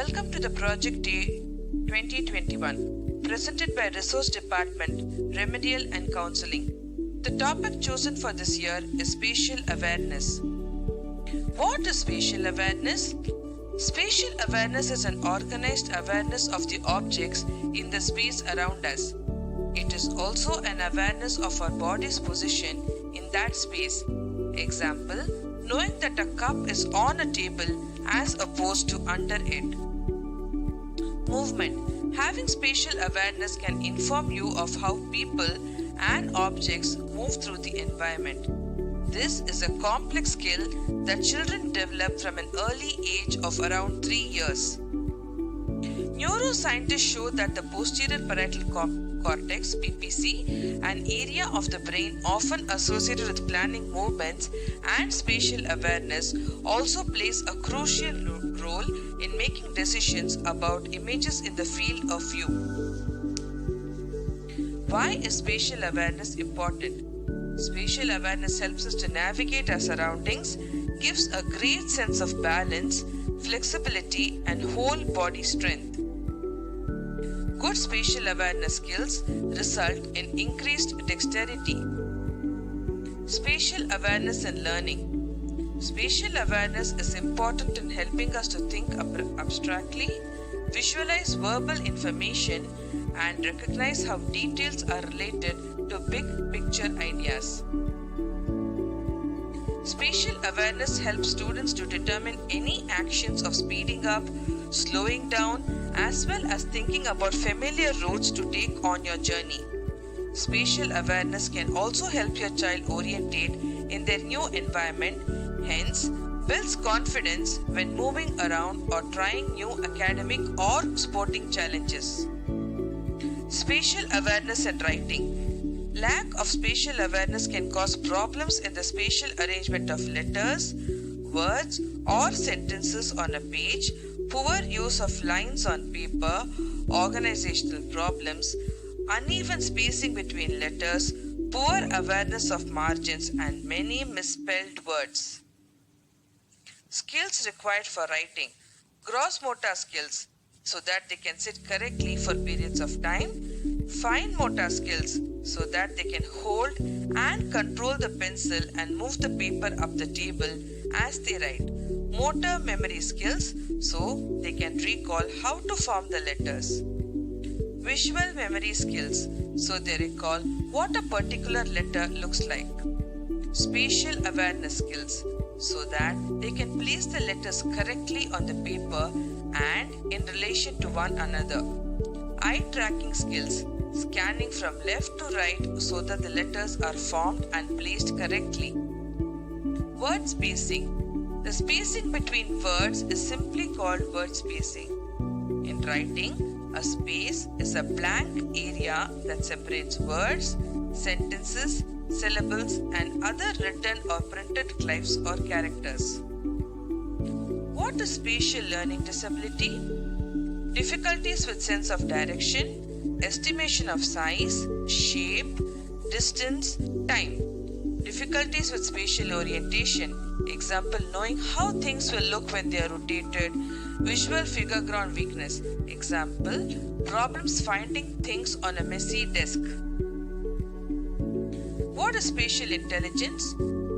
Welcome to the Project Day 2021, presented by Resource Department, Remedial and Counseling. The topic chosen for this year is Spatial Awareness. What is Spatial Awareness? Spatial awareness is an organized awareness of the objects in the space around us. It is also an awareness of our body's position in that space. Example, knowing that a cup is on a table as opposed to under it. Movement. Having spatial awareness can inform you of how people and objects move through the environment. This is a complex skill that children develop from an early age of around 3 years. Neuroscientists show that the posterior parietal cortex, an area of the brain often associated with planning movements and spatial awareness, also plays a crucial role in making decisions about images in the field of view. Why is spatial awareness important? Spatial awareness helps us to navigate our surroundings, gives a great sense of balance, flexibility, and whole body strength. Good spatial awareness skills result in increased dexterity. Spatial awareness and learning. Spatial awareness is important in helping us to think abstractly, visualize verbal information, and recognize how details are related to big picture ideas. Spatial awareness helps students to determine any actions of speeding up, slowing down, as well as thinking about familiar routes to take on your journey. Spatial awareness can also help your child orientate in their new environment, hence builds confidence when moving around or trying new academic or sporting challenges. Spatial awareness and writing. Lack of spatial awareness can cause problems in the spatial arrangement of letters, words, or sentences on a page, poor use of lines on paper, organizational problems, uneven spacing between letters, poor awareness of margins, and many misspelled words. Skills required for writing. Gross motor skills, so that they can sit correctly for periods of time. Fine motor skills, so that they can hold and control the pencil and move the paper up the table as they write. Motor memory skills, so they can recall how to form the letters. Visual memory skills, so they recall what a particular letter looks like. Spatial awareness skills, so that they can place the letters correctly on the paper and in relation to one another. Eye tracking skills, scanning from left to right so that the letters are formed and placed correctly. Word spacing. The spacing between words is simply called word spacing. In writing, a space is a blank area that separates words, sentences, syllables, and other written or printed glyphs or characters. What is spatial learning disability? Difficulties with sense of direction, estimation of size, shape, distance, time. Difficulties with spatial orientation, example, knowing how things will look when they are rotated. Visual figure ground weakness, example, problems finding things on a messy desk. What is spatial intelligence?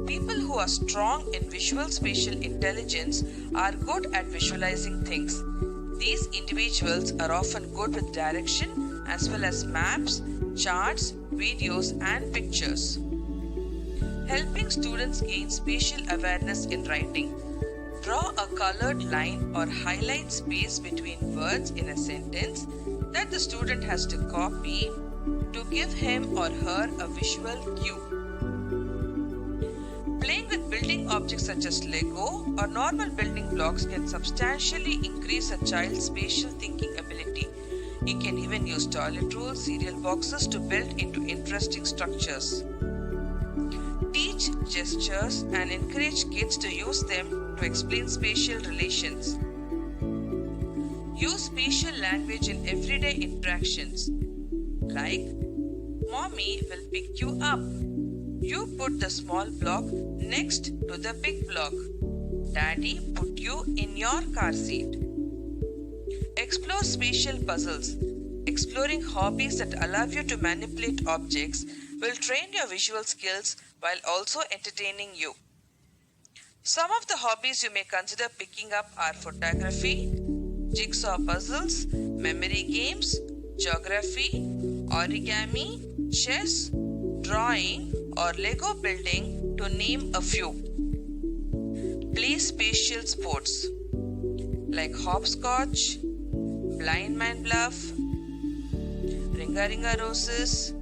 People who are strong in visual spatial intelligence are good at visualizing things. These individuals are often good with direction as well as maps, charts, videos, and pictures. Helping students gain spatial awareness in writing. Draw a colored line or highlight space between words in a sentence that the student has to copy to give him or her a visual cue. Playing with building objects such as Lego or normal building blocks can substantially increase a child's spatial thinking ability. You can even use toilet rolls, cereal boxes to build into interesting structures. Teach gestures and encourage kids to use them to explain spatial relations. Use spatial language in everyday interactions, like, Mommy will pick you up. You put the small block next to the big block. Daddy put you in your car seat. Explore spatial puzzles. Exploring hobbies that allow you to manipulate objects will train your visual skills while also entertaining you. Some of the hobbies you may consider picking up are photography, jigsaw puzzles, memory games, geography, origami, chess, drawing, or Lego building, to name a few. Play spatial sports like hopscotch, blind man bluff, ringa roses.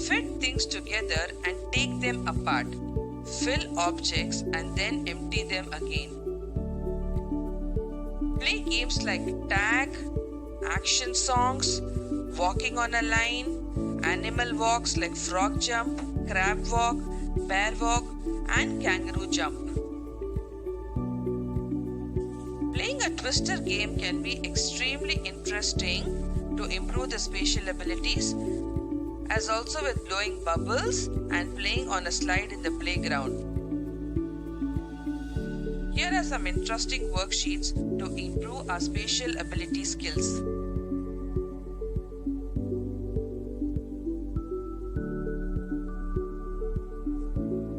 Fit things together and take them apart. Fill objects and then empty them again. Play games like tag, action songs, walking on a line, animal walks like frog jump, crab walk, bear walk, and kangaroo jump. Playing a twister game can be extremely interesting to improve the spatial abilities, as also with blowing bubbles and playing on a slide in the playground. Here are some interesting worksheets to improve our spatial ability skills.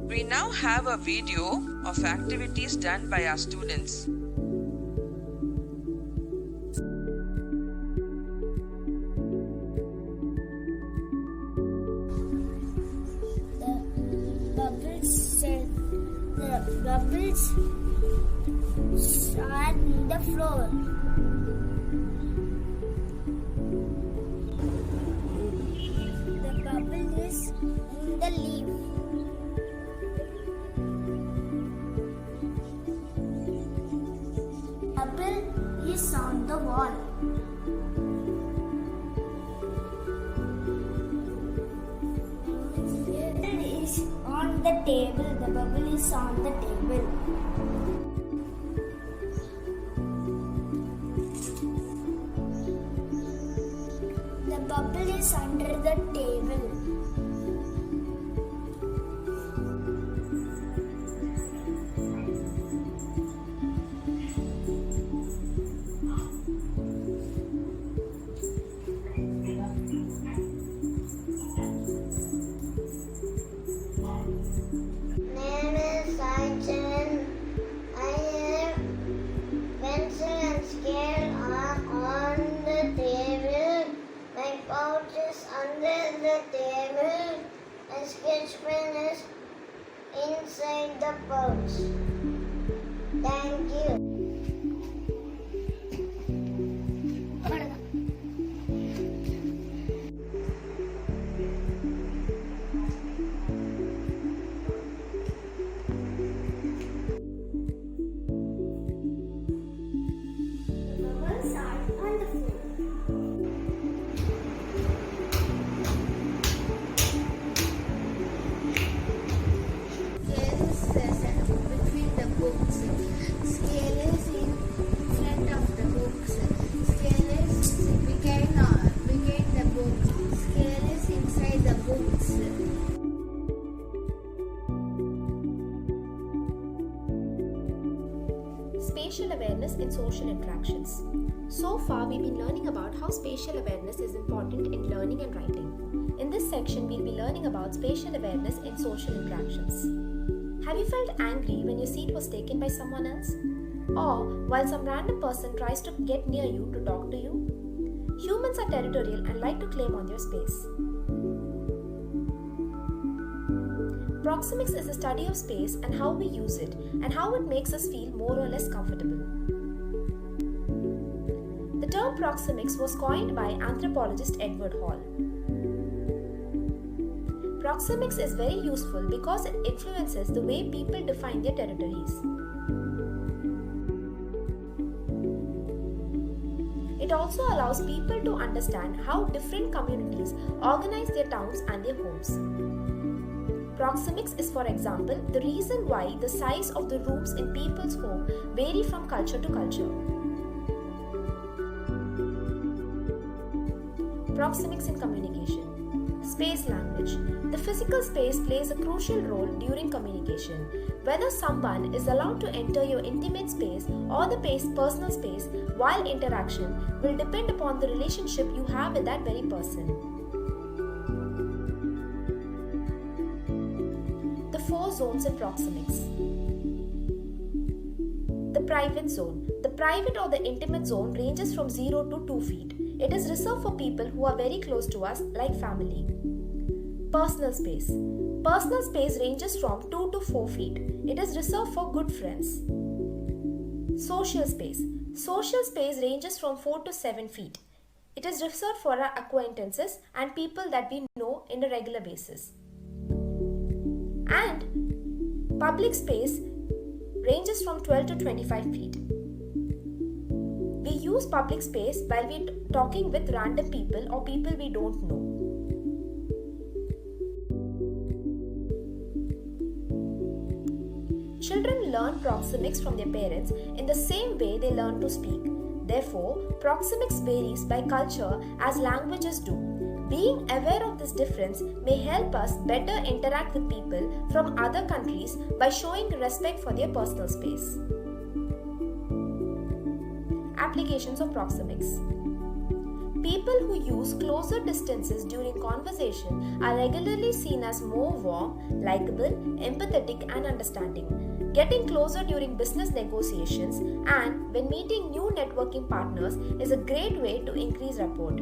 We now have a video of activities done by our students. The bubbles are on the floor. The bubble is in the leaf. Bubble is on the wall. On the table. The bubble is on the table. The bubble is under the table. Under the table, a sketch pen is inside the pouch. Thank you. The bubbles are on the floor. Spatial awareness in social interactions. So far, we've been learning about how spatial awareness is important in learning and writing. In this section, we'll be learning about spatial awareness in social interactions. Have you felt angry when your seat was taken by someone else? Or while some random person tries to get near you to talk to you? Humans are territorial and like to claim on their space. Proxemics is the study of space and how we use it and how it makes us feel more or less comfortable. The term proxemics was coined by anthropologist Edward Hall. Proxemics is very useful because it influences the way people define their territories. It also allows people to understand how different communities organize their towns and their homes. Proxemics is, for example, the reason why the size of the rooms in people's home vary from culture to culture. Proxemics in communication. Space language. The physical space plays a crucial role during communication. Whether someone is allowed to enter your intimate space or the personal space while interaction will depend upon the relationship you have with that very person. The 4 zones in proxemics. The private zone. The private or the intimate zone ranges from 0 to 2 feet. It is reserved for people who are very close to us, like family. Personal space. Personal space ranges from 2 to 4 feet. It is reserved for good friends. Social space. Social space ranges from 4 to 7 feet. It is reserved for our acquaintances and people that we know in a regular basis. And public space ranges from 12 to 25 feet. We use public space while we're talking with random people or people we don't know. Children learn proxemics from their parents in the same way they learn to speak. Therefore, proxemics varies by culture as languages do. Being aware of this difference may help us better interact with people from other countries by showing respect for their personal space. Applications of proxemics. People who use closer distances during conversation are regularly seen as more warm, likable, empathetic, and understanding. Getting closer during business negotiations and when meeting new networking partners is a great way to increase rapport.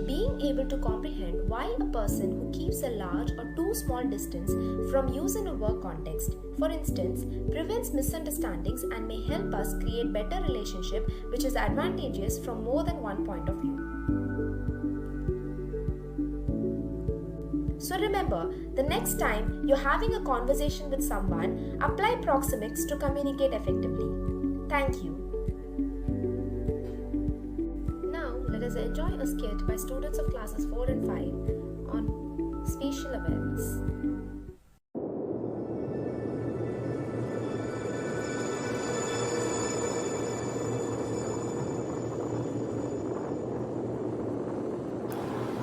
Being able to comprehend why a person who keeps a large or too small distance from use in a work context, for instance, prevents misunderstandings and may help us create better relationship which is advantageous from more than one point of view. So remember, the next time you're having a conversation with someone, apply proxemics to communicate effectively. Thank you. Let us enjoy a skit by students of classes 4 and 5 on spatial awareness.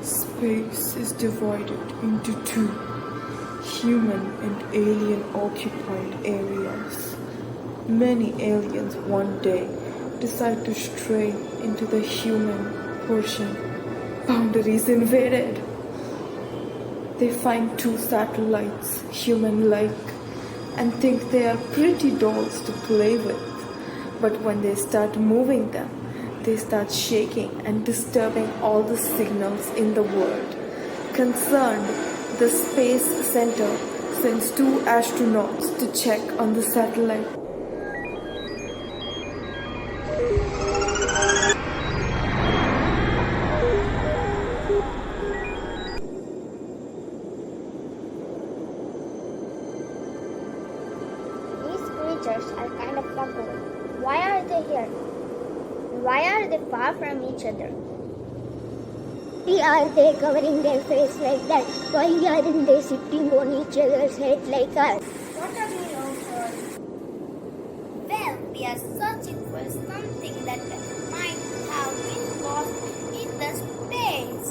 Space is divided into 2 human and alien occupied areas. Many aliens one day decide to stray into the human portion. Boundaries invaded. They find 2 satellites, human-like, and think they are pretty dolls to play with. But when they start moving them, they start shaking and disturbing all the signals in the world. Concerned, the Space Center sends 2 astronauts to check on the satellite. Are kind of puzzled. Why are they here? Why are they far from each other? Why are they covering their face like that? Why aren't they sitting on each other's head like us? What are we all for? Well, we are searching for something that might have been lost in the space.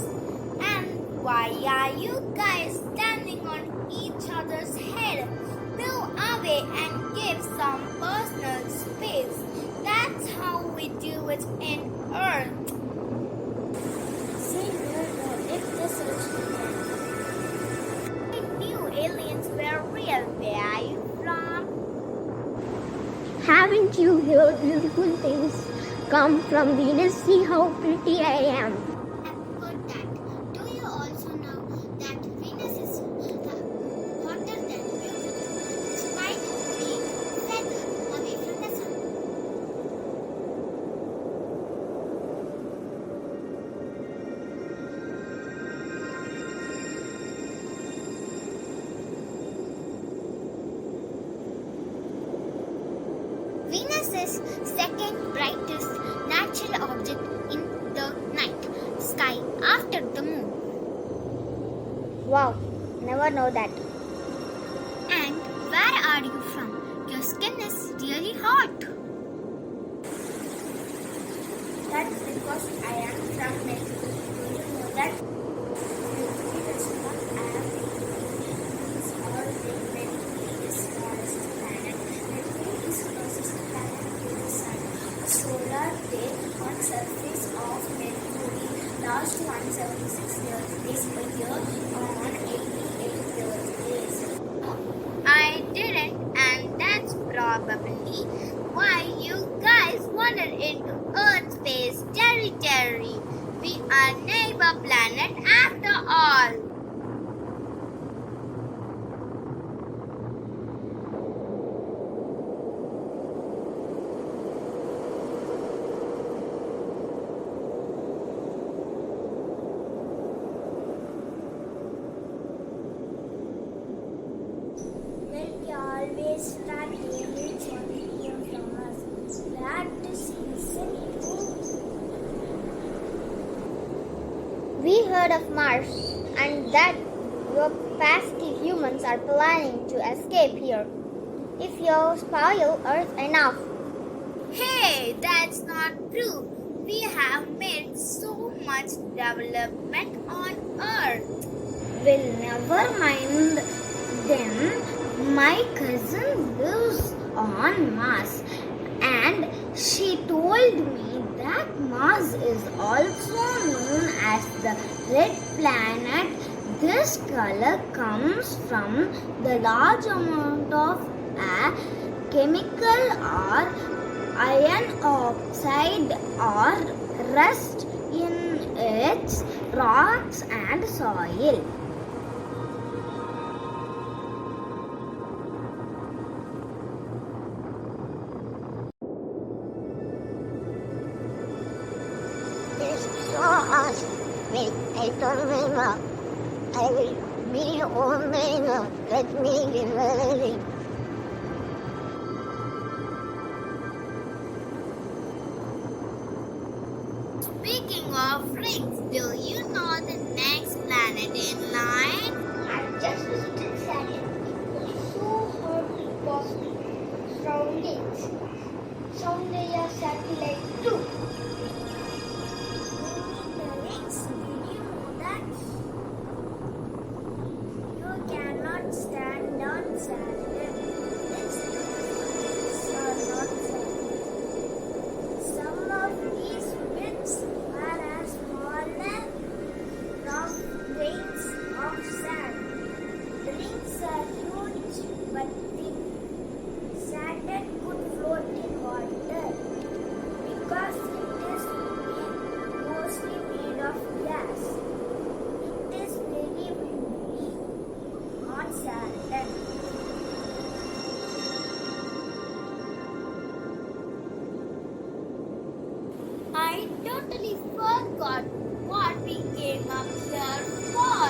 And why are you guys standing on each other's head? Move away and give some personal space. That's how we do it in Earth. See, if this is I knew aliens were real. Where are you from? Haven't you heard beautiful things come from Venus? See how pretty I am. I've heard that. Do you also know that Venus is hotter than Jupiter, despite being further away from the sun? Venus is second brightest natural object in the night sky after the moon. Wow, never know that. And where are you from? Your skin is really hot. That's because I am from Mexico. Do you know that? last 176 days a year on 88 days. I didn't, and that's probably why you guys wandered into Earth space territory. We are neighbor planet after all. Well, we always start hearing something from us. That is We heard of Mars and that your pesky humans are planning to escape here. If you spoil Earth enough. Hey, that's not true. We have made so much development on Earth. Well, never mind them. My cousin lives on Mars and she told me that Mars is also known as the red planet. This color comes from the large amount of a chemical or iron oxide or rust in its rocks and soil. So awesome. Wait, I don't remember. I will be old man. Let me be. Speaking of rings, do you know the next planet in line? I just visited Saturn. It was so hard because surroundings. Someday a satellite too. The rings, did you know that? You cannot stand on Saturn. Its are not Saturn. Some of these bits are as small as rough grains of sand. The rings are huge but thin. Saturn could float in water because it is mostly made of gas. It is very windy on Saturn. I totally forgot what we came up here for.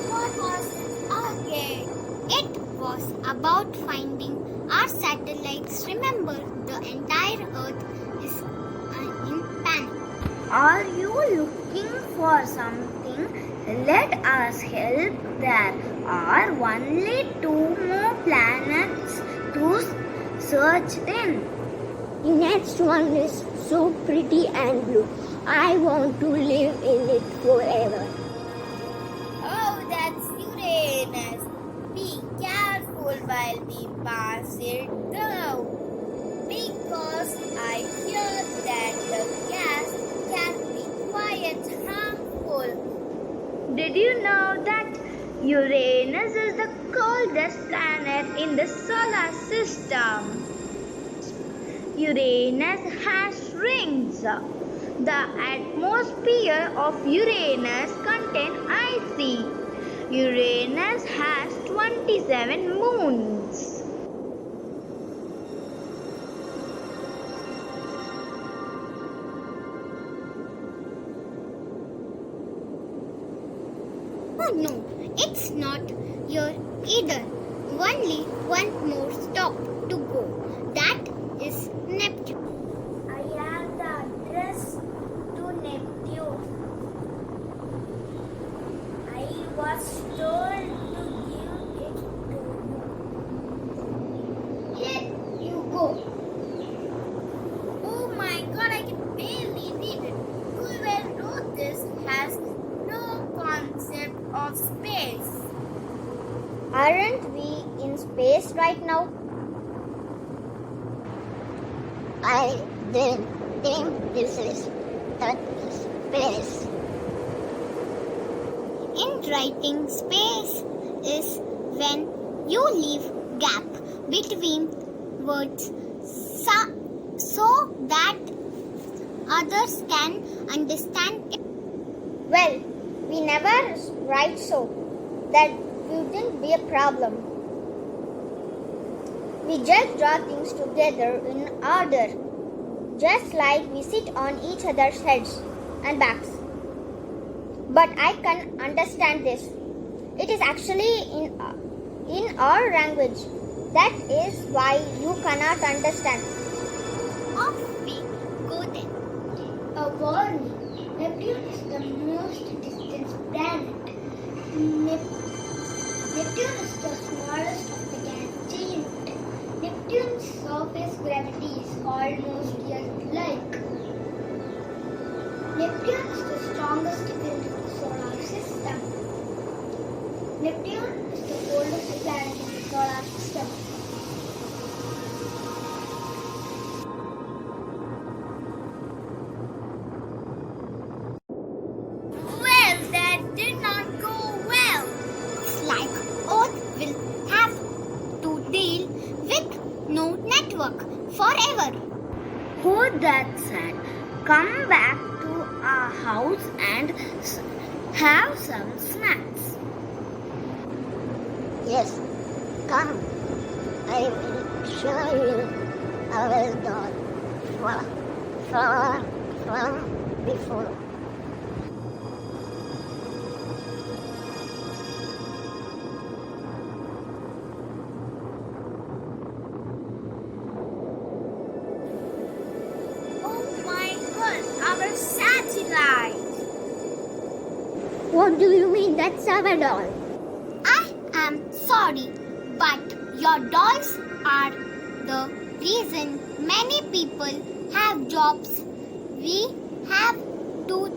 What was it again? It was about finding our satellites. Remember, the entire Earth is in panic. Are you looking for something? Let us help. There are only 2 more planets to search in. The next one is so pretty and blue. I want to live in it forever. Oh, that's Uranus. Be careful while we pass it through. Because I hear that the gas can be quite harmful. Did you know that Uranus is the coldest planet in the solar system? Uranus has rings. The atmosphere of Uranus contains ice. Uranus has 27 moons. Oh no, it's not here either. Only one more stop to go. That is Neptune. I have the address to Neptune. I was told to give it to you. Here you go. Oh my god, I can barely read it. Whoever wrote this has no concept of space. Aren't we in space right now? I didn't think this is that space. writing space is when you leave gap between words so that others can understand it. Well, we never write so that wouldn't be a problem. We just draw things together in order, just like we sit on each other's heads and backs. But I can understand this. It is actually in our language. That is why you cannot understand. Off we go then. A warning. Neptune is the most distant planet. Neptune is the smallest of the gas giant. Neptune's surface gravity is almost Earth-like. Neptune is the strongest in the solar system. Neptune is the coldest planet in the solar system. Well, that did not go well. It's like Earth will have to deal with no network forever. Oh, that's sad. Come back to our house and have some snacks. Yes, come. I will show you our God far from before. Oh my God, our satellite! What do you mean that's our doll? I am sorry, but your dolls are the reason many people have jobs. We have to